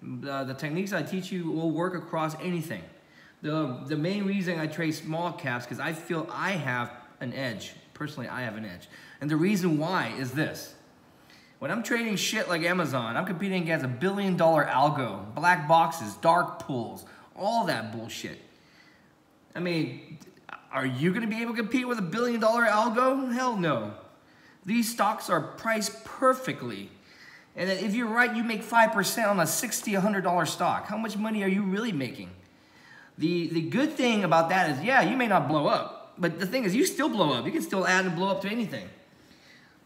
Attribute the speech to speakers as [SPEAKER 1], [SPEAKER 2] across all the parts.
[SPEAKER 1] The techniques I teach you will work across anything. The main reason I trade small caps because I feel I have an edge. Personally, I have an edge. And the reason why is this. When I'm trading shit like Amazon, I'm competing against $1 billion algo, black boxes, dark pools, all that bullshit. I mean, are you going to be able to compete with $1 billion algo? Hell no. These stocks are priced perfectly. And if you're right, you make 5% on a $60, $100 stock. How much money are you really making? The good thing about that is, yeah, you may not blow up. But the thing is, you still blow up. You can still add and blow up to anything.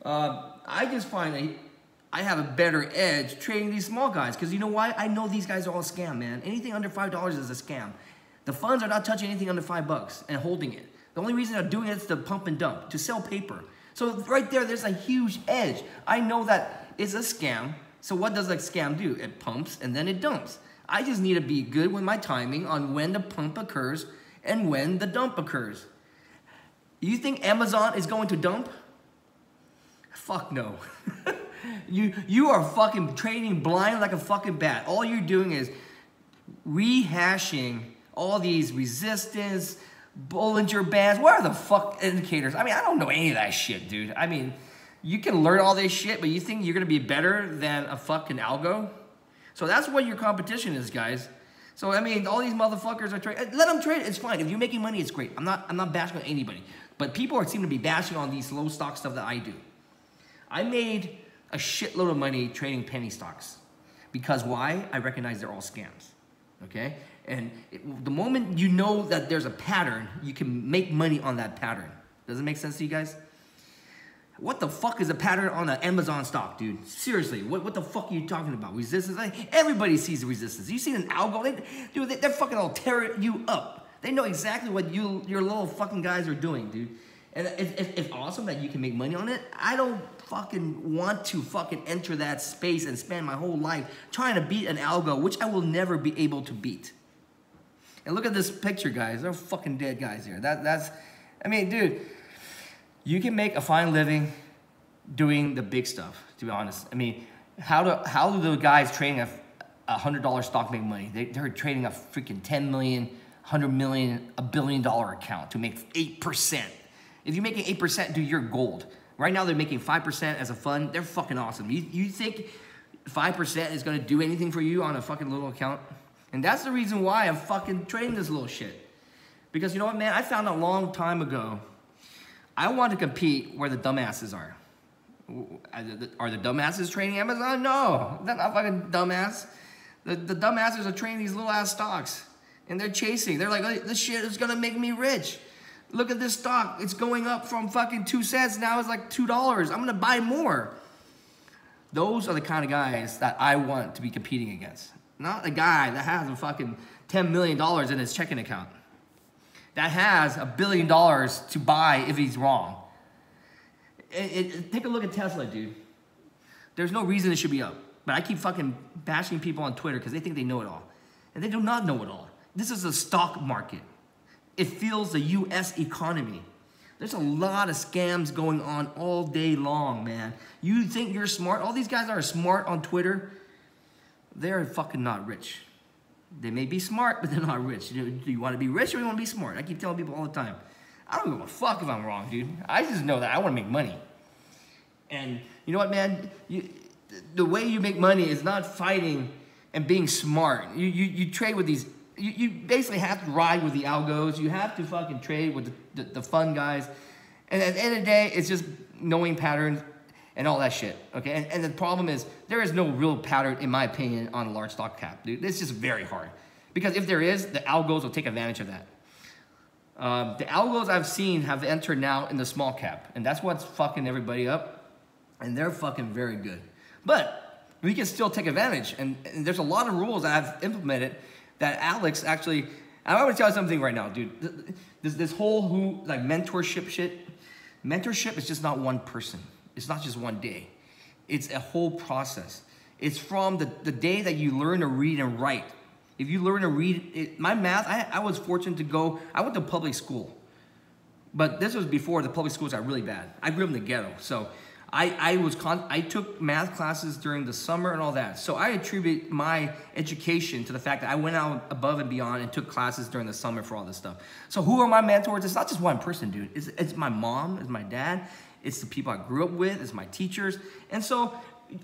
[SPEAKER 1] I just find that I have a better edge trading these small guys. Because you know why? I know these guys are all a scam, man. Anything under $5 is a scam. The funds are not touching anything under $5 and holding it. The only reason they're doing it is to pump and dump, to sell paper. So right there's a huge edge. I know that it's a scam. So what does a scam do? It pumps and then it dumps. I just need to be good with my timing on when the pump occurs and when the dump occurs. You think Amazon is going to dump? Fuck no. You are fucking trading blind like a fucking bat. All you're doing is rehashing all these resistance, Bollinger Bands. What are the fuck indicators? I mean, I don't know any of that shit, dude. I mean, you can learn all this shit, but you think you're gonna be better than a fucking algo? So that's what your competition is, guys. So I mean, all these motherfuckers are trading. Let them trade. It's fine. If you're making money, it's great. I'm not bashing on anybody. But people seem to be bashing on these low stock stuff that I do. I made a shitload of money trading penny stocks. Because why? I recognize they're all scams. Okay? And the moment you know that there's a pattern, you can make money on that pattern. Does it make sense to you guys? What the fuck is a pattern on an Amazon stock, dude? Seriously, what the fuck are you talking about? Resistance? Everybody sees the resistance. You see an algo, they're fucking all tearing you up. They know exactly what your little fucking guys are doing, dude. And it's awesome that you can make money on it. I don't fucking want to fucking enter that space and spend my whole life trying to beat an algo, which I will never be able to beat. And look at this picture, guys. They're fucking dead guys here. I mean, dude, you can make a fine living doing the big stuff, to be honest. I mean, how do the guys trading a $100 stock make money? They're trading a freaking 10 million, 100 million, $1 billion account to make 8%. If you're making 8%, dude, you're gold. Right now, they're making 5% as a fund. They're fucking awesome. You think 5% is going to do anything for you on a fucking little account? And that's the reason why I'm fucking trading this little shit. Because you know what, man? I found a long time ago, I want to compete where the dumbasses are. Are the dumbasses trading Amazon? No, they're not fucking dumbass. The dumbasses are trading these little ass stocks. And they're chasing. They're like, oh, this shit is going to make me rich. Look at this stock. It's going up from fucking 2 cents. Now it's like $2. I'm going to buy more. Those are the kind of guys that I want to be competing against. Not a guy that has a fucking $10 million in his checking account. That has $1 billion to buy if he's wrong. Take a look at Tesla, dude. There's no reason it should be up. But I keep fucking bashing people on Twitter because they think they know it all. And they do not know it all. This is a stock market. It fuels the U.S. economy. There's a lot of scams going on all day long, man. You think you're smart? All these guys that are smart on Twitter, they're fucking not rich. They may be smart, but they're not rich. Do you want to be rich or you want to be smart? I keep telling people all the time. I don't give a fuck if I'm wrong, dude. I just know that I want to make money. And you know what, man? The way you make money is not fighting and being smart. You trade with these... You basically have to ride with the algos. You have to fucking trade with the fun guys. And at the end of the day, it's just knowing patterns and all that shit, okay? And the problem is, there is no real pattern, in my opinion, on a large stock cap, dude. It's just very hard. Because if there is, the algos will take advantage of that. The algos I've seen have entered now in the small cap. And that's what's fucking everybody up. And they're fucking very good. But we can still take advantage. And there's a lot of rules that I've implemented that Alex actually, I'm going to tell you something right now, dude. This whole like mentorship shit, mentorship is just not one person. It's not just one day. It's a whole process. It's from the day that you learn to read and write. If you learn to read, my math, I was fortunate to go, I went to public school. But this was before the public schools got really bad. I grew up in the ghetto. So I took math classes during the summer and all that. So I attribute my education to the fact that I went out above and beyond and took classes during the summer for all this stuff. So who are my mentors? It's not just one person, dude. It's my mom, it's my dad, it's the people I grew up with, it's my teachers. And so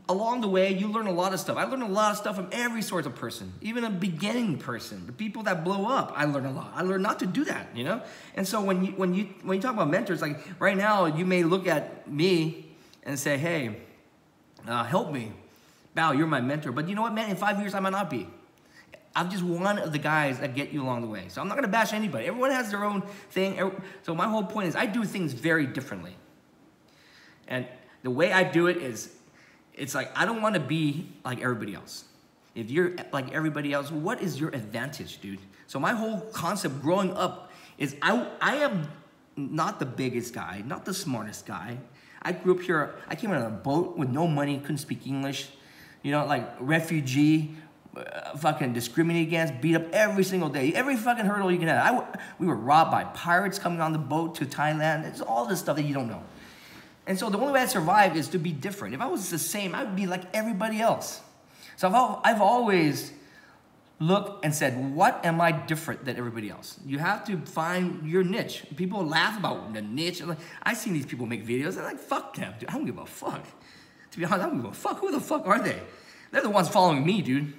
[SPEAKER 1] along the way, you learn a lot of stuff. I learned a lot of stuff from every sort of person, even a beginning person, the people that blow up. I learned a lot. I learned not to do that, you know. And so when you talk about mentors, like right now, you may look at me and say, hey, help me. Bao, you're my mentor. But you know what, man? In 5 years, I might not be. I'm just one of the guys that get you along the way. So I'm not going to bash anybody. Everyone has their own thing. So my whole point is I do things very differently. And the way I do it is, it's like I don't want to be like everybody else. If you're like everybody else, what is your advantage, dude? So my whole concept growing up is I am not the biggest guy, not the smartest guy. I grew up here, I came on a boat with no money, couldn't speak English, you know, like refugee, fucking discriminated against, beat up every single day, every fucking hurdle you can have. We were robbed by pirates coming on the boat to Thailand. It's all this stuff that you don't know. And so the only way I survive is to be different. If I was the same, I would be like everybody else. So I've always looked and said, what am I different than everybody else? You have to find your niche. People laugh about the niche. I've seen these people make videos. They're like, fuck them, dude. I don't give a fuck. To be honest, I don't give a fuck. Who the fuck are they? They're the ones following me, dude.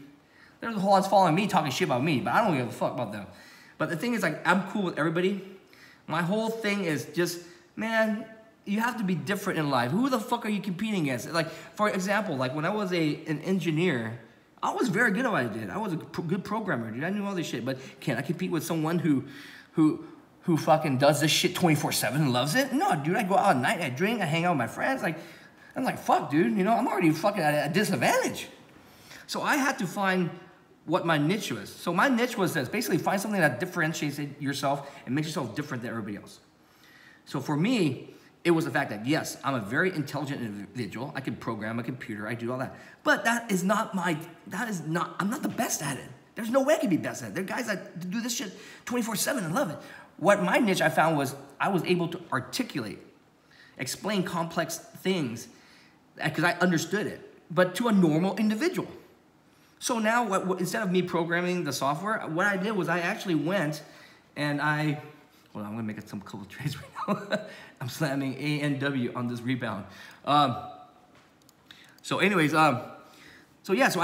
[SPEAKER 1] They're the ones following me, talking shit about me. But I don't give a fuck about them. But the thing is, like, I'm cool with everybody. My whole thing is just, man, you have to be different in life. Who the fuck are you competing against? Like, for example, like when I was an engineer, I was very good at what I did. I was a good programmer, dude. I knew all this shit. But can I compete with someone who fucking does this shit 24/7 and loves it? No, dude. I go out at night, I drink, I hang out with my friends. Like, I'm like, fuck, dude. You know, I'm already fucking at a disadvantage. So I had to find what my niche was. So my niche was this: basically find something that differentiates yourself and makes yourself different than everybody else. So for me, it was the fact that, yes, I'm a very intelligent individual. I can program a computer. I do all that. But I'm not the best at it. There's no way I can be best at it. There are guys that do this shit 24/7 and love it. What my niche I found was I was able to articulate, explain complex things because I understood it, but to a normal individual. So now, instead of me programming the software, what I did was I actually went and I'm gonna make some couple trades right now. I'm slamming ANW on this rebound. So I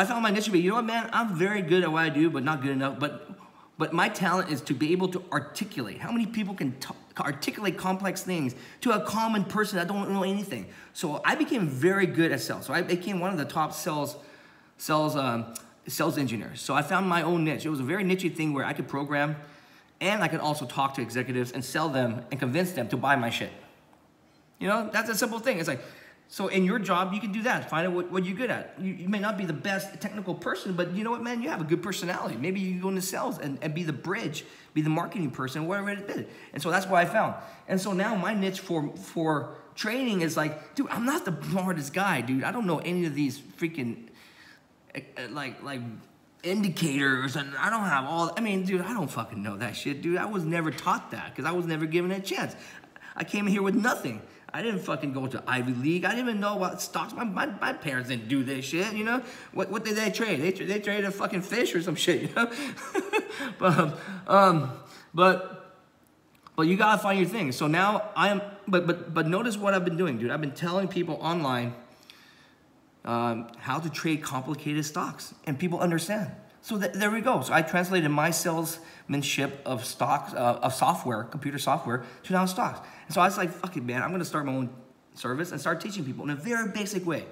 [SPEAKER 1] found my niche to be, you know what, man, I'm very good at what I do, but not good enough. But my talent is to be able to articulate. How many people can articulate complex things to a common person that don't know anything? So I became very good at sales. So I became one of the top sales engineers. So I found my own niche. It was a very niche thing where I could program, and I could also talk to executives and sell them and convince them to buy my shit. You know, that's a simple thing. It's like, so in your job, you can do that. Find out what you're good at. You may not be the best technical person, but you know what, man? You have a good personality. Maybe you go into sales and be the bridge, be the marketing person, whatever it is. And so that's what I found. And so now my niche for training is like, dude, I'm not the smartest guy, dude. I don't know any of these freaking, like indicators, and I don't have all, I mean, dude, I don't fucking know that shit, dude. I was never taught that because I was never given a chance. I came in here with nothing. I didn't fucking go to Ivy League. I didn't even know what stocks. My parents didn't do this shit, you know? What did they trade? They traded a fucking fish or some shit, you know? But you gotta find your thing. So now but notice what I've been doing, dude. I've been telling people online how to trade complicated stocks, and people understand. So there we go. So I translated my salesmanship of stocks, of software, computer software, to now stocks. And so I was like, fuck it, man. I'm going to start my own service and start teaching people in a very basic way.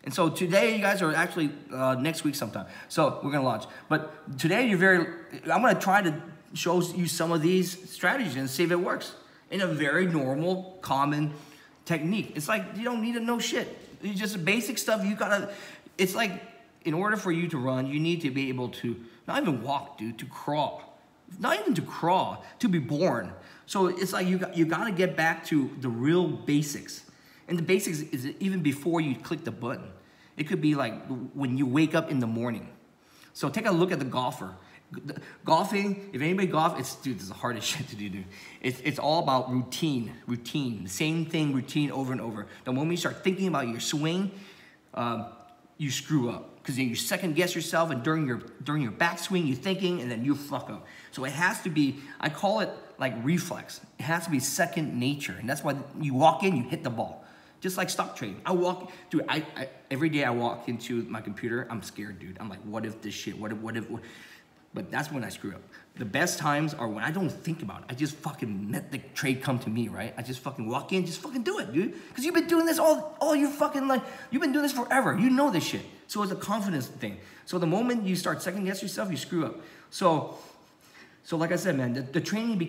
[SPEAKER 1] And so today, you guys are actually next week sometime. So we're going to launch. But today, I'm going to try to show you some of these strategies and see if it works in a very normal, common technique. It's like you don't need to know shit. It's just basic stuff. It's like, in order for you to run, you need to be able to not even walk, dude, to crawl. Not even to crawl, to be born. So it's like you got to get back to the real basics. And the basics is even before you click the button. It could be like when you wake up in the morning. So take a look at the golfer. Golfing, if anybody golf, dude, it's the hardest shit to do, dude. It's all about routine, the same thing, routine over and over. The moment you start thinking about your swing, you screw up. Because then you second guess yourself, and during your backswing, you're thinking, and then you fuck up. So it has to be, I call it like reflex. It has to be second nature. And that's why you walk in, you hit the ball. Just like stock trading. Dude, every day I walk into my computer, I'm scared, dude. I'm like, what if this shit, what if. But that's when I screw up. The best times are when I don't think about it. I just fucking let the trade come to me, right? I just fucking walk in, just fucking do it, dude. Because you've been doing this all your fucking life. You've been doing this forever. You know this shit. So it's a confidence thing. So the moment you start second guess yourself, you screw up. So like I said, man, the training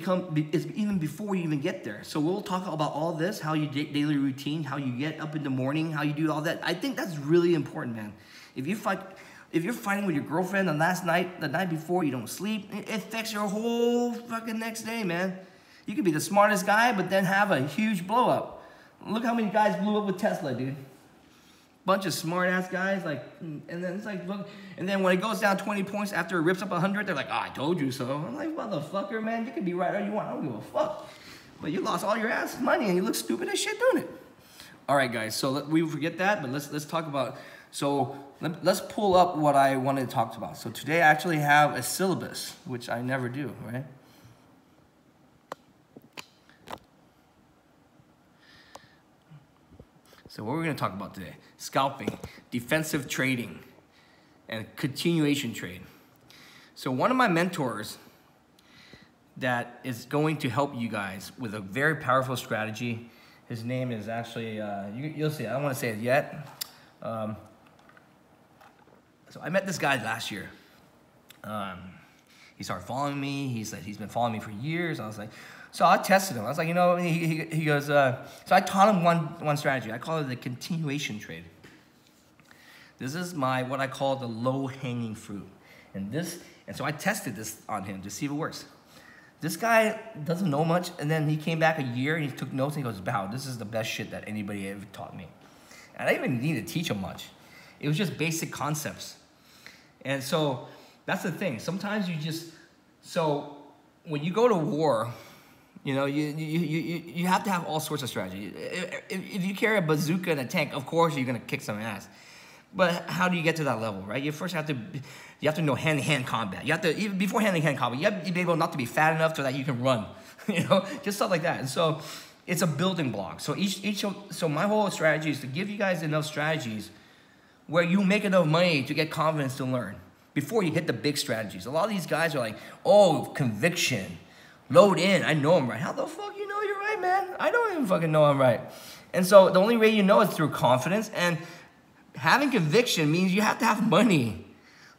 [SPEAKER 1] is even before you even get there. So we'll talk about all this, how you daily routine, how you get up in the morning, how you do all that. I think that's really important, man. If you're fighting with your girlfriend the night before, you don't sleep, it affects your whole fucking next day, man. You could be the smartest guy, but then have a huge blow up. Look how many guys blew up with Tesla, dude. Bunch of smart ass guys, like, and then it's like, look, and then when it goes down 20 points after it rips up 100, they're like, oh, I told you so. I'm like, motherfucker, man, you can be right all you want, I don't give a fuck. But you lost all your ass money and you look stupid as shit doing it. All right, guys, so we forget that, but let's talk about, so let's pull up what I wanted to talk about. So today I actually have a syllabus, which I never do, right? So what we're going to talk about today, scalping, defensive trading, and continuation trade. So one of my mentors that is going to help you guys with a very powerful strategy, his name is actually, you'll see, I don't want to say it yet. So I met this guy last year. He started following me. He said he's been following me for years. I was like, so I tested him. I was like, you know, he goes, so I taught him one strategy. I call it the continuation trade. This is what I call the low-hanging fruit. And so I tested this on him to see if it works. This guy doesn't know much, and then he came back a year and he took notes and he goes, wow, this is the best shit that anybody ever taught me. And I didn't even need to teach him much. It was just basic concepts. And so that's the thing. Sometimes so when you go to war, you know, you have to have all sorts of strategy. If you carry a bazooka and a tank, of course you're gonna kick some ass. But how do you get to that level, right? You first have to know hand-to-hand combat. You have to, even before hand-to-hand combat, you have to be able not to be fat enough so that you can run, you know, just stuff like that. And so it's a building block. So so my whole strategy is to give you guys enough strategies where you make enough money to get confidence to learn before you hit the big strategies. A lot of these guys are like, oh, conviction, load in, I know I'm right. How the fuck you know you're right, man? I don't even fucking know I'm right. And so the only way you know is through confidence, and having conviction means you have to have money.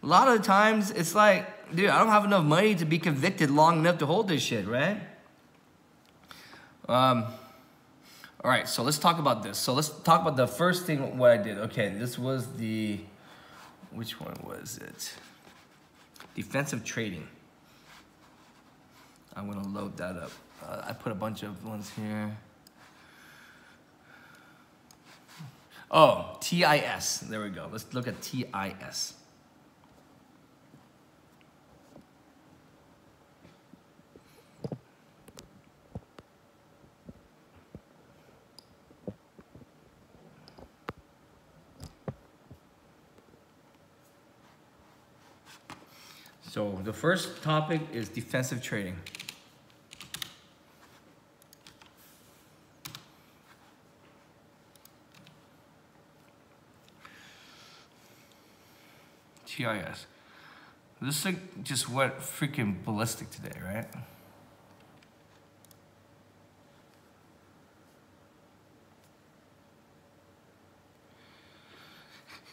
[SPEAKER 1] A lot of the times it's like, dude, I don't have enough money to be convicted long enough to hold this shit, right? All right, so let's talk about this. So let's talk about the first thing, what I did. Okay, this was which one was it? Defensive trading. I'm gonna load that up. I put a bunch of ones here. Oh, TIS. There we go. Let's look at TIS. So the first topic is defensive trading. TIS. This thing just went freaking ballistic today, right?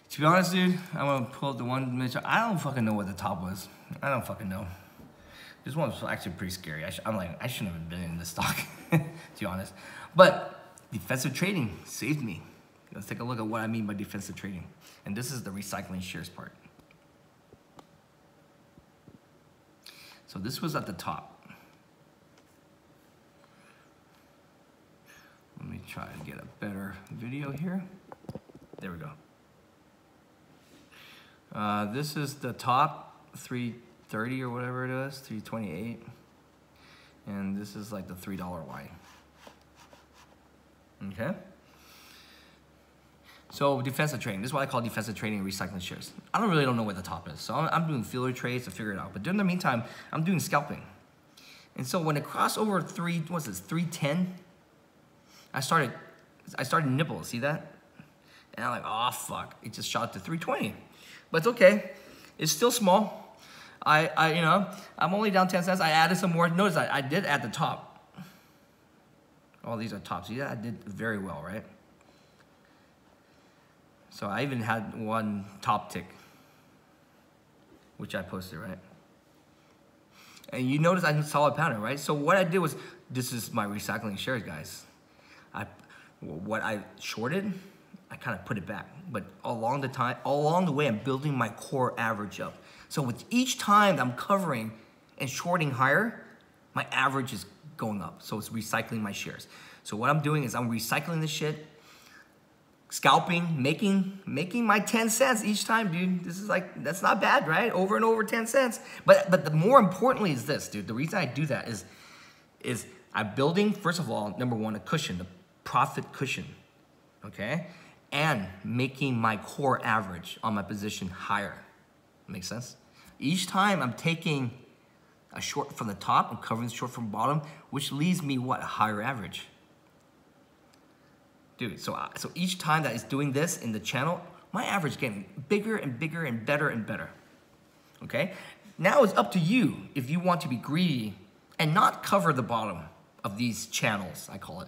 [SPEAKER 1] To be honest, dude, I'm gonna pull up the one minute. I don't fucking know what the top was. I don't fucking know. This one was actually pretty scary. I'm like, I shouldn't have been in this stock, to be honest. But defensive trading saved me. Let's take a look at what I mean by defensive trading. And this is the recycling shares part. So this was at the top. Let me try to get a better video here. There we go. This is the top three 330 or whatever it is, 328. And this is like the $3 Y. Okay? So defensive trading, this is what I call defensive trading and recycling shares. I don't know where the top is. So I'm doing feeler trades to figure it out. But during the meantime, I'm doing scalping. And so when it crossed over 310, I started nibble, see that? And I'm like, oh fuck, it just shot to 320. But it's okay, it's still small. You know, I'm only down 10 cents. I added some more. Notice I did add the top. All these are tops. See that? I did very well, right? So I even had one top tick, which I posted, right? And you notice I saw a pattern, right? So what I did was, this is my recycling shares, guys. What I shorted, I kind of put it back. But along the way, I'm building my core average up. So with each time I'm covering and shorting higher, my average is going up. So it's recycling my shares. So what I'm doing is I'm recycling the shit, scalping, making my 10 cents each time, dude. This is like, that's not bad, right? Over and over 10 cents. But the more importantly is this, dude. The reason I do that is I'm building, first of all, number one, a cushion, a profit cushion, okay? And making my core average on my position higher. Makes sense? Each time I'm taking a short from the top, I'm covering the short from the bottom, which leaves me what? A higher average. Dude, so each time that it's doing this in the channel, my average is getting bigger and bigger and better, okay? Now it's up to you if you want to be greedy and not cover the bottom of these channels, I call it.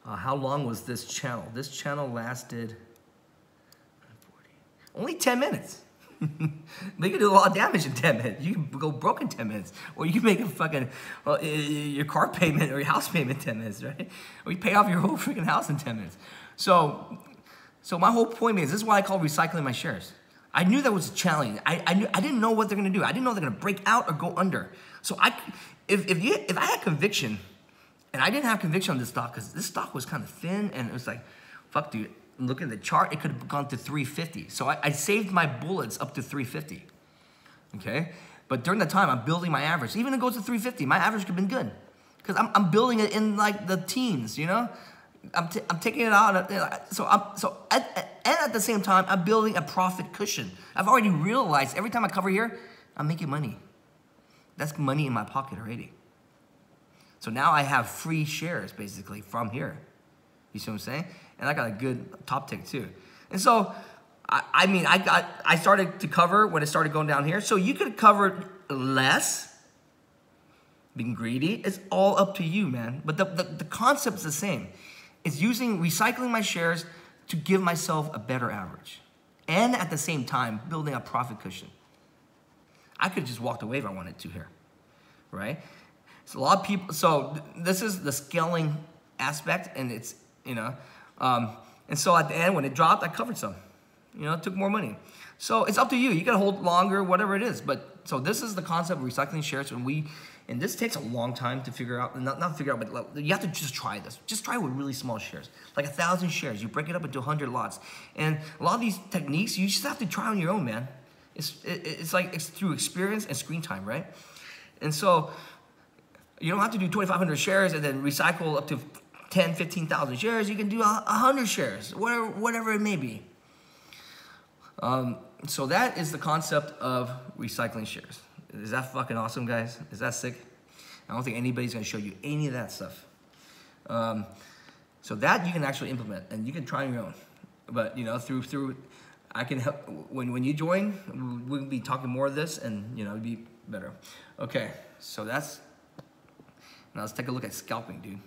[SPEAKER 1] How long was this channel? This channel lasted only 10 minutes. But you can do a lot of damage in 10 minutes. You can go broke in 10 minutes. Or you can make a fucking, your car payment or your house payment in 10 minutes, right? Or you pay off your whole freaking house in 10 minutes. So my whole point is, this is what I call recycling my shares. I knew that was a challenge. I didn't know what they're gonna do. I didn't know they're gonna break out or go under. So if I had conviction, and I didn't have conviction on this stock, because this stock was kind of thin, and it was like, fuck, dude. Look at the chart, it could have gone to 350. So I saved my bullets up to 350, okay? But during the time, I'm building my average. Even if it goes to 350, my average could have been good. Because I'm building it in like the teens, you know? I'm taking it out. At the same time, I'm building a profit cushion. I've already realized every time I cover here, I'm making money. That's money in my pocket already. So now I have free shares, basically, from here. You see what I'm saying? And I got a good top tick too. And so, I started to cover when it started going down here. So you could cover less, being greedy. It's all up to you, man. But the concept's the same. It's recycling my shares to give myself a better average. And at the same time, building a profit cushion. I could have just walked away if I wanted to here, right? So a lot of people, so this is the scaling aspect, and it's, you know, and so at the end, when it dropped, I covered some. You know, it took more money. So it's up to you. You can hold longer, whatever it is. But so this is the concept of recycling shares. And this takes a long time to figure out. Not figure out, but you have to just try this. Just try with really small shares, like 1,000 shares. You break it up into 100 lots. And a lot of these techniques, you just have to try on your own, man. It's through experience and screen time, right? And so you don't have to do 2,500 shares and then recycle up to 10, 15,000 shares. You can do 100 shares, whatever it may be. So that is the concept of recycling shares. Is that fucking awesome, guys? Is that sick? I don't think anybody's gonna show you any of that stuff. So that you can actually implement, and you can try on your own. But you know, through I can help when you join. We'll be talking more of this, and you know, it'll be better. Okay, so that's. Now let's take a look at scalping, dude.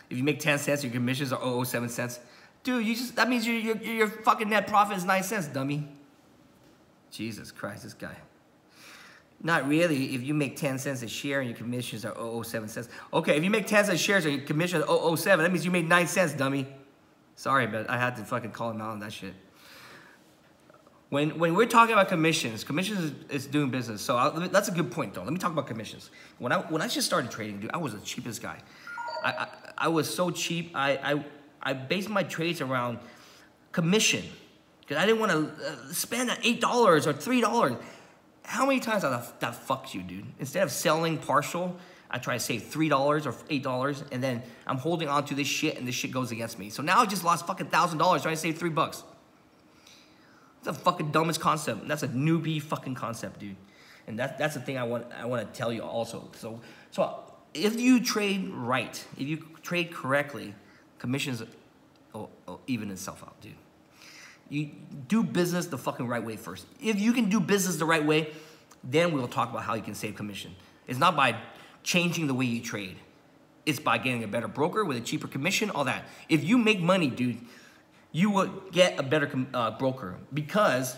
[SPEAKER 1] If you make 10 cents, your commissions are 0.07 cents. Dude, that means your fucking net profit is 9 cents, dummy. Jesus Christ, this guy. Not really. If you make 10 cents a share and your commissions are 0.07 cents. Okay, if you make 10 cents shares and your commission is 0.07, that means you made 9 cents, dummy. Sorry, but I had to fucking call him out on that shit. When we're talking about commissions is doing business. So that's a good point, though. Let me talk about commissions. When I just started trading, dude, I was the cheapest guy. I was so cheap. I based my trades around commission. because I didn't want to spend $8 or $3. How many times that fucks you, dude? Instead of selling partial, I try to save $3 or $8, and then I'm holding on to this shit, and this shit goes against me. So now I just lost fucking $1,000 trying to save $3. That's the fucking dumbest concept. That's a newbie fucking concept, dude. And that's the thing I want to tell you also. So if you trade right, if you trade correctly, commissions will even itself out, dude. You do business the fucking right way first. If you can do business the right way, then we'll talk about how you can save commission. It's not by changing the way you trade. It's by getting a better broker with a cheaper commission, all that. If you make money, dude, you will get a better broker, because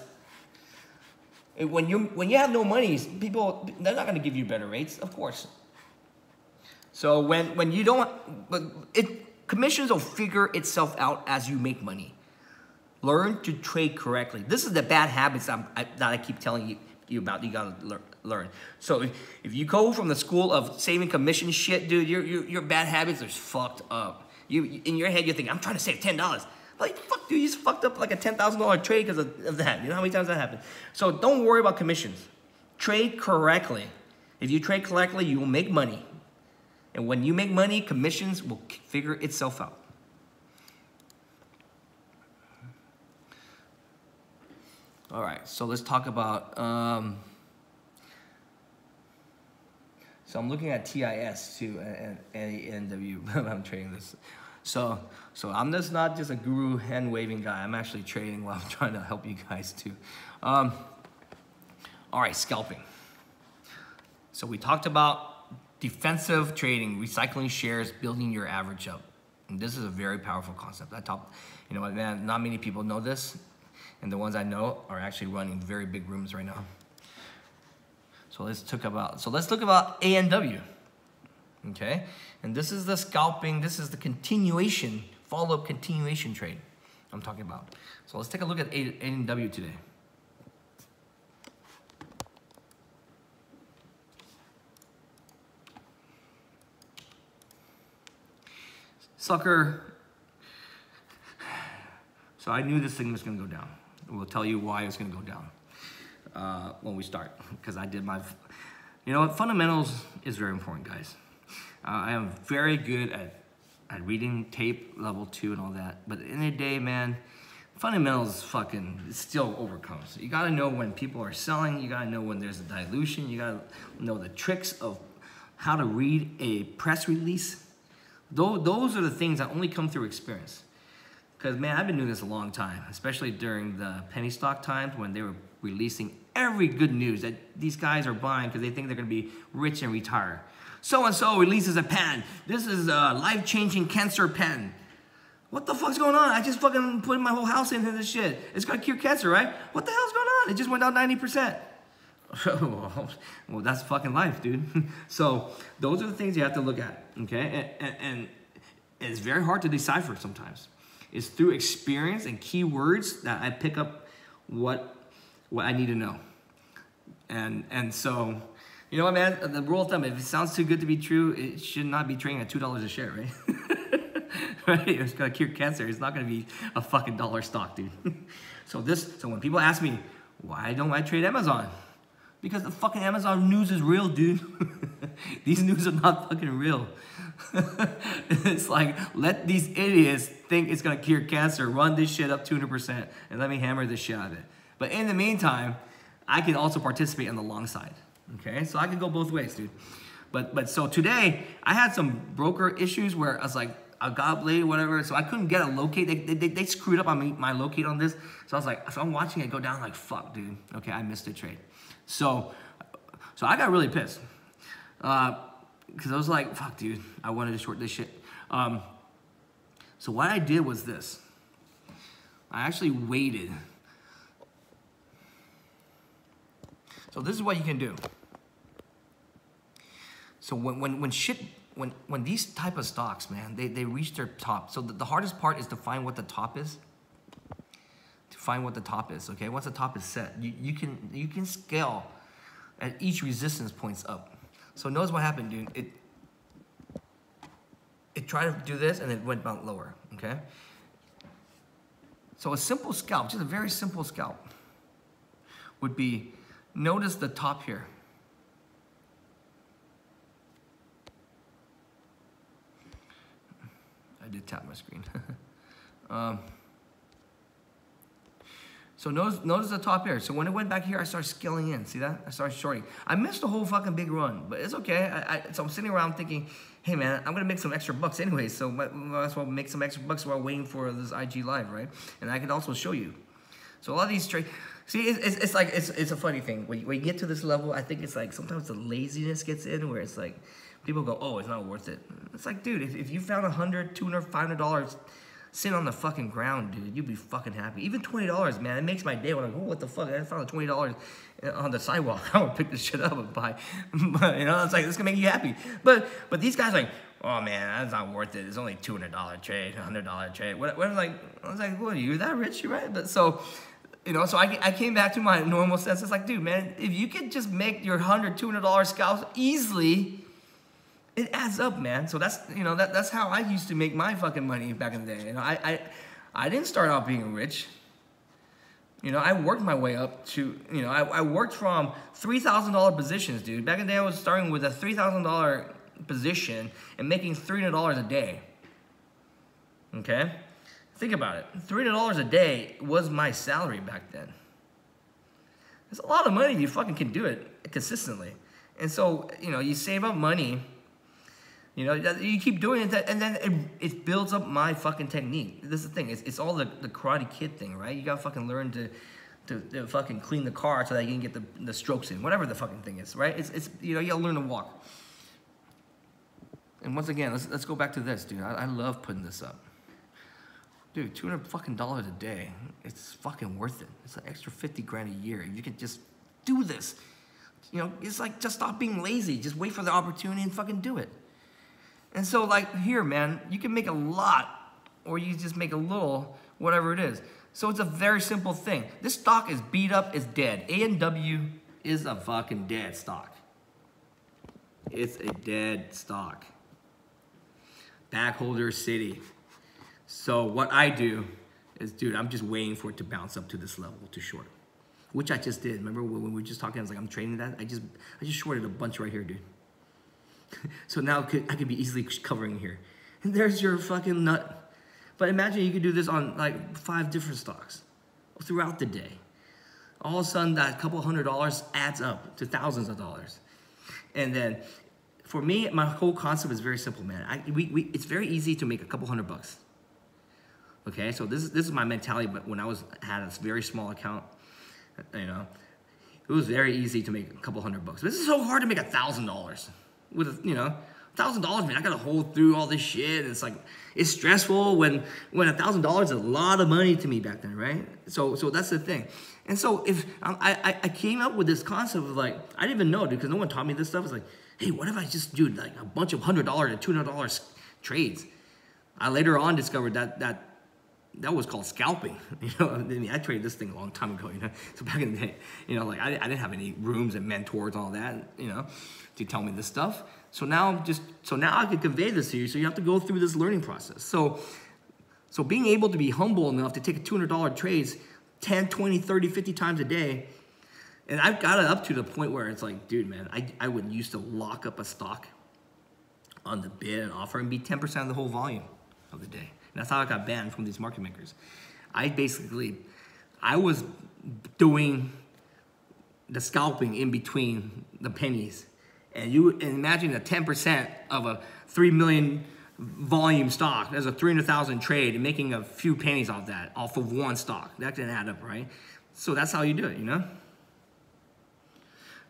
[SPEAKER 1] when you have no money, people, they're not going to give you better rates, of course. So when you don't, commissions will figure itself out as you make money. Learn to trade correctly. This is the bad habits that I keep telling you about. You gotta learn. So if you go from the school of saving commission shit, dude, your bad habits are fucked up. You in your head you think, I'm trying to save $10. Like, fuck, dude, you just fucked up like a $10,000 trade because of that. You know how many times that happened? So don't worry about commissions. Trade correctly. If you trade correctly, you will make money. And when you make money, commissions will figure itself out. All right, so let's talk about, so I'm looking at TIS too, and NW, I'm trading this. So I'm just not just a guru hand-waving guy. I'm actually trading while I'm trying to help you guys too. All right, scalping. So we talked about defensive trading, recycling shares, building your average up. And this is a very powerful concept. You know what, man, not many people know this. And the ones I know are actually running very big rooms right now. So let's look about ANW. Okay? And this is the scalping, this is the continuation, follow-up continuation trade I'm talking about. So let's take a look at ANW today. Sucker. So I knew this thing was gonna go down. We'll tell you why it's gonna go down when we start, because I did my, you know what, fundamentals is very important, guys. I am very good at reading tape, level 2 and all that, but at the end of the day, man, fundamentals fucking still overcomes. You gotta know when people are selling, you gotta know when there's a dilution, you gotta know the tricks of how to read a press release. Those are the things that only come through experience. Because, man, I've been doing this a long time, especially during the penny stock times when they were releasing every good news that these guys are buying because they think they're going to be rich and retire. So-and-so releases a pen. This is a life-changing cancer pen. What the fuck's going on? I just fucking put my whole house into this shit. It's going to cure cancer, right? What the hell's going on? It just went down 90%. Well, that's fucking life, dude. So those are the things you have to look at, okay? And it's very hard to decipher sometimes. It's through experience and keywords that I pick up what I need to know. And so, you know what, man? The rule of thumb, if it sounds too good to be true, it should not be trading at $2 a share, right? Right? It's gonna cure cancer. It's not gonna be a fucking dollar stock, dude. So when people ask me, why don't I trade Amazon? Because the fucking Amazon news is real, dude. These news are not fucking real. It's like, let these idiots think it's gonna cure cancer, run this shit up 200%, and let me hammer this shit out of it. But in the meantime, I can also participate on the long side, okay? So I can go both ways, dude. But so today, I had some broker issues where I was like, I got late, whatever, so I couldn't get a locate. They screwed up on my locate on this. So I was like, so I'm watching it go down like, fuck, dude. Okay, I missed the trade. So I got really pissed. Because I was like, fuck, dude, I wanted to short this shit. So what I did was this. I actually waited. So this is what you can do. So when these type of stocks, man, they reach their top. So the hardest part is to find what the top is. To find what the top is, okay? Once the top is set, you can scale at each resistance points up. So notice what happened, dude. It tried to do this and it went down lower, okay? So a simple scalp, just a very simple scalp, would be, notice the top here. I did tap my screen. So notice the top here. So when it went back here, I started scaling in. See that? I started shorting. I missed the whole fucking big run, but it's okay. So I'm sitting around thinking, hey man, I'm gonna make some extra bucks anyway. So might as well make some extra bucks while waiting for this IG live, right? And I can also show you. So a lot of these trades, see, it's like it's a funny thing. When you get to this level, I think it's like sometimes the laziness gets in, where it's like people go, oh, it's not worth it. It's like, dude, if you found $100, $200, $500 sitting on the fucking ground, dude, you'd be fucking happy. Even $20, man, it makes my day when I go, oh, what the fuck? I found $20 on the sidewalk. I would pick this shit up and buy. But, you know, it's like, this can make you happy. But these guys are like, oh man, that's not worth it. It's only $200 trade, $100 trade. I was like, what, you're that rich, right? But so, you know, so I came back to my normal sense. It's like, dude, man, if you could just make your $100, $200 scalps easily, it adds up, man. So that's, you know, that's how I used to make my fucking money back in the day. You know, I didn't start out being rich. You know, I worked my way up to, you know, I worked from $3,000 positions, dude. Back in the day, I was starting with a $3,000 position and making $300 a day. Okay? Think about it. $300 a day was my salary back then. It's a lot of money if you fucking can do it consistently. And so, you know, you save up money. You know, you keep doing it, and then it builds up my fucking technique. This is the thing. It's all the Karate Kid thing, right? You gotta fucking learn to fucking clean the car so that you can get the strokes in, whatever the fucking thing is, right? It's you know, you gotta learn to walk. And once again, let's go back to this, dude. I love putting this up, dude. $200 fucking dollars a day. It's fucking worth it. It's an extra 50 grand a year. You can just do this. You know, it's like, just stop being lazy. Just wait for the opportunity and fucking do it. And so, like, here, man, you can make a lot, or you just make a little, whatever it is. So it's a very simple thing. This stock is beat up, it's dead. A&W is a fucking dead stock. It's a dead stock. Backholder city. So what I do is, dude, I'm just waiting for it to bounce up to this level to short, which I just did. Remember when we were just talking, I was like, I'm trading that? I just shorted a bunch right here, dude. So now I could be easily covering here. And there's your fucking nut. But imagine you could do this on like 5 different stocks throughout the day. All of a sudden, that couple $100 adds up to thousands of dollars. And then for me, my whole concept is very simple, man. It's very easy to make a couple $100. Okay, so this is my mentality. But when I had a very small account, you know, it was very easy to make a couple $100. This is so hard to make $1,000 with, you know, $1,000, man. I gotta hold through all this shit. It's like, it's stressful when $1,000 is a lot of money to me back then, right? So that's the thing. And so if I came up with this concept of like, I didn't even know, dude, because no one taught me this stuff. It's like, hey, what if I just do like a bunch of $100 and $200 trades? I later on discovered that was called scalping. You know, I mean, I traded this thing a long time ago, you know. So back in the day, you know, like I didn't have any rooms and mentors and all that, you know, to tell me this stuff. So now I can convey this to you. So you have to go through this learning process. So being able to be humble enough to take a $200 trades 10, 20, 30, 50 times a day. And I've got it up to the point where it's like, dude, man, I would used to lock up a stock on the bid and offer and be 10% of the whole volume of the day. And that's how I got banned from these market makers. I was doing the scalping in between the pennies. And imagine a 10% of a 3 million volume stock. There's a 300,000 trade and making a few pennies off that, off of one stock. That didn't add up, right? So that's how you do it, you know?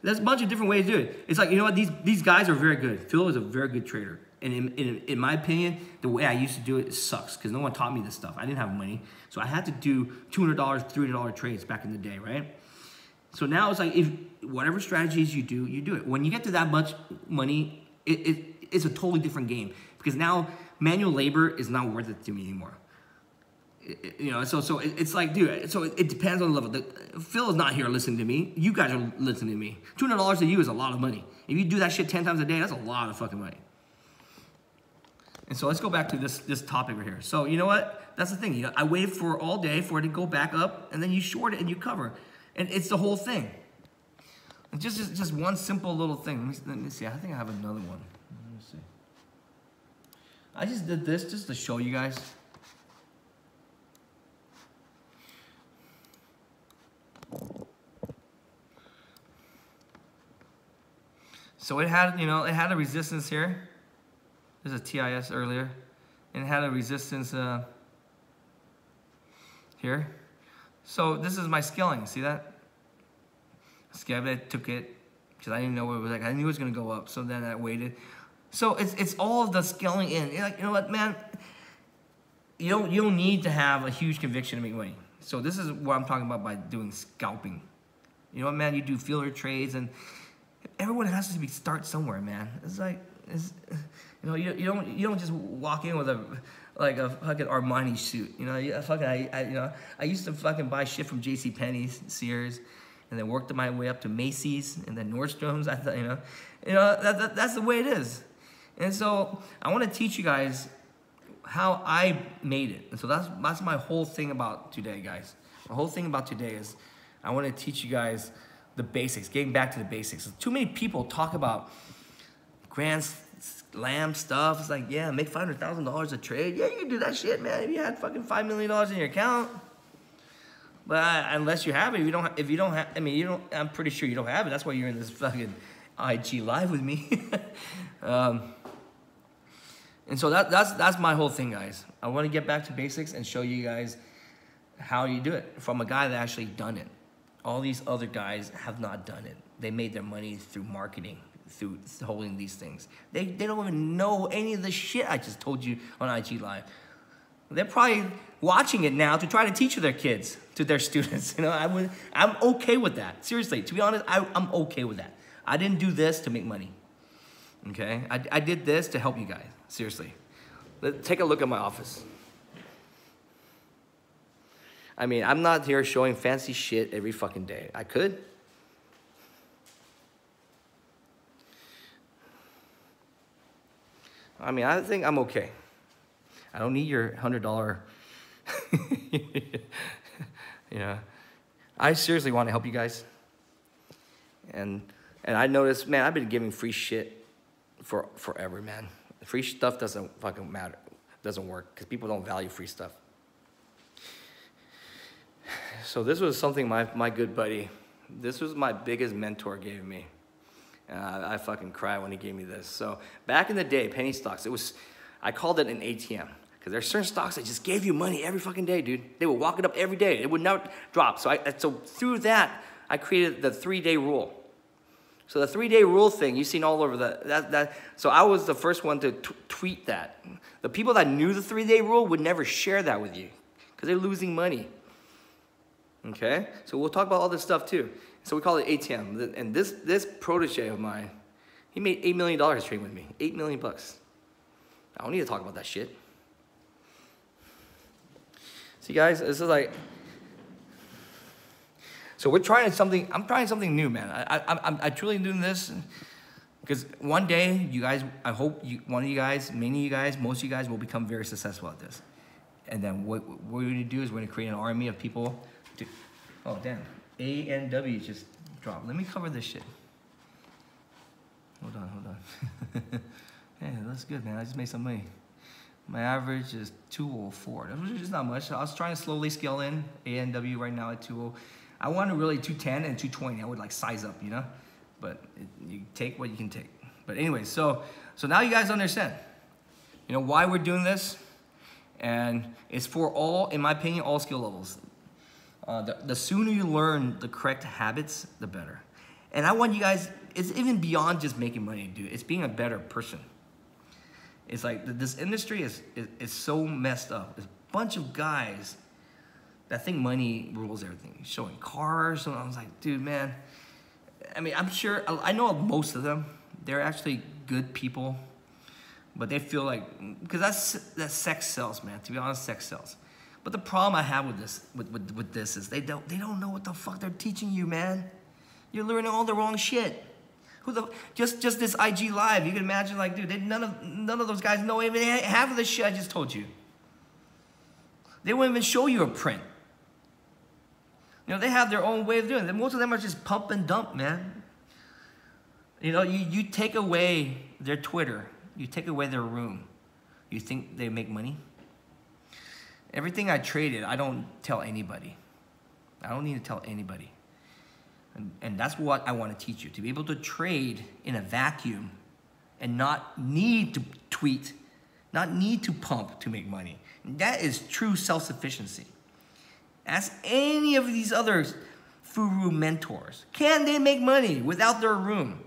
[SPEAKER 1] There's a bunch of different ways to do it. It's like, you know what, these guys are very good. Phil is a very good trader. And in my opinion, the way I used to do it sucks because no one taught me this stuff. I didn't have money. So I had to do $200, $300 trades back in the day, right? So now it's like, if whatever strategies you do it. When you get to that much money, it's a totally different game because now manual labor is not worth it to me anymore. You know, so it's like, dude, so it depends on the level. Phil is not here listening to me. You guys are listening to me. $200 to you is a lot of money. If you do that shit 10 times a day, that's a lot of fucking money. And so let's go back to this topic right here. So you know what? That's the thing. You know, I waited for all day for it to go back up, and then you short it and you cover, and it's the whole thing. Just one simple little thing. Let me see. I think I have another one. Let me see. I just did this just to show you guys. So it had, you know, it had a resistance here. There's a TIS earlier, and it had a resistance here. So this is my scaling. See that? Scaled it, took it, because I didn't know what it was like. I knew it was gonna go up, so then I waited. So it's all of the scaling in. You're like, you know what, man? You don't need to have a huge conviction to make money. So this is what I'm talking about by doing scalping. You know what, man? You do feeler trades, and everyone has to start somewhere, man. It's like, you know, you don't just walk in with a fucking Armani suit. You know, I used to fucking buy shit from JCPenney's, Sears, and then worked my way up to Macy's and then Nordstrom's. I thought, you know, that's the way it is. And so I want to teach you guys how I made it. And so that's my whole thing about today, guys. The whole thing about today is I want to teach you guys the basics, getting back to the basics. Too many people talk about grand slam stuff. It's like, yeah, make $500,000 a trade. Yeah, you can do that shit, man. If you had fucking $5 million in your account. But unless you have it, if you don't have, I mean, I'm pretty sure you don't have it. That's why you're in this fucking IG live with me. And so that's my whole thing, guys. I want to get back to basics and show you guys how you do it from a guy that actually done it. All these other guys have not done it. They made their money through marketing, through holding these things. They don't even know any of the shit I just told you on IG live. They're probably watching it now to try to teach their kids, to their students. You know, I'm okay with that. Seriously, to be honest, I'm okay with that. I didn't do this to make money. Okay, I did this to help you guys. Seriously, take a look at my office. I mean, I'm not here showing fancy shit every fucking day. I could. I mean, I think I'm okay. I don't need your $100. You know, I seriously want to help you guys. And I noticed, man, I've been giving free shit for forever, man. Free stuff doesn't fucking matter. Doesn't work because people don't value free stuff. So this was something my good buddy, this was my biggest mentor gave me. I fucking cried when he gave me this. So back in the day, penny stocks, I called it an ATM. Because there are certain stocks that just gave you money every fucking day, dude. They would walk it up every day. It would never drop. So through that, I created the 3-day rule. So the 3-day rule thing, you've seen all over so I was the first one to tweet that. The people that knew the 3-day rule would never share that with you because they're losing money. Okay? So we'll talk about all this stuff too. So we call it ATM. And this protege of mine, he made $8 million trading with me. $8 million bucks. I don't need to talk about that shit. See, guys, this is like, so we're trying something. I'm trying something new, man. I'm truly doing this because one day, you guys, I hope one of you guys, many of you guys, most of you guys will become very successful at this. And then what we're going to do is we're going to create an army of people. Oh, damn. ANW just dropped. Let me cover this shit. Hold on. Hey, that's good, man. I just made some money. My average is 204. Which is not much. I was trying to slowly scale in ANW right now at 20. I wanted really 210 and 220. I would like size up, you know? But you take what you can take. But anyway, so now you guys understand, you know, why we're doing this. And it's for all, in my opinion, all skill levels. The sooner you learn the correct habits, the better. And I want you guys, it's even beyond just making money, dude. It's being a better person. It's like this industry is so messed up. There's a bunch of guys that think money rules everything. Showing cars, and I was like, dude, man. I mean, I'm sure, I know most of them. They're actually good people, but they feel like, because that sex sells, man. To be honest, sex sells. But the problem I have with this is they don't know what the fuck they're teaching you, man. You're learning all the wrong shit. Just this IG live, you can imagine, like, dude, none of those guys know even half of the shit I just told you. They won't even show you a print. You know, they have their own way of doing it. Most of them are just pump and dump, man. You know, you take away their Twitter, you take away their room, you think they make money? Everything I traded, I don't tell anybody. I don't need to tell anybody. And that's what I want to teach you, to be able to trade in a vacuum and not need to tweet, not need to pump to make money. That is true self-sufficiency. Ask any of these other Furu mentors. Can they make money without their room?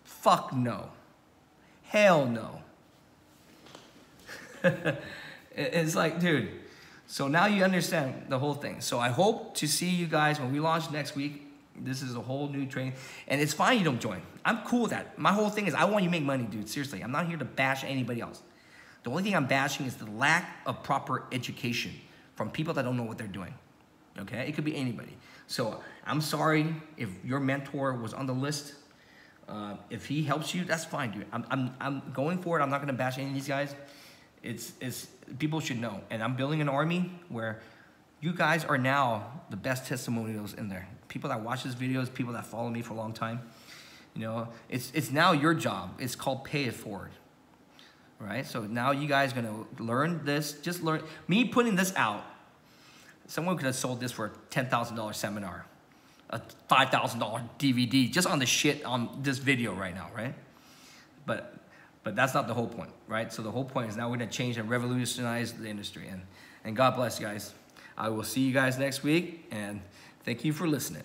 [SPEAKER 1] Fuck no. Hell no. It's like, dude, so now you understand the whole thing. So I hope to see you guys when we launch next week. This is a whole new training. And it's fine you don't join. I'm cool with that. My whole thing is I want you to make money, dude. Seriously, I'm not here to bash anybody else. The only thing I'm bashing is the lack of proper education from people that don't know what they're doing. Okay? It could be anybody. So I'm sorry if your mentor was on the list. If he helps you, that's fine, dude. I'm going for it. I'm not going to bash any of these guys. It's people should know. And I'm building an army where you guys are now the best testimonials in there. People that watch these videos, people that follow me for a long time. You know, it's now your job. It's called pay it forward. Right? So now you guys are going to learn this. Just learn. Me putting this out, someone could have sold this for a $10,000 seminar, a $5,000 DVD, just on the shit on this video right now, right? But that's not the whole point, right? So the whole point is now we're going to change and revolutionize the industry. And God bless you guys. I will see you guys next week, and thank you for listening.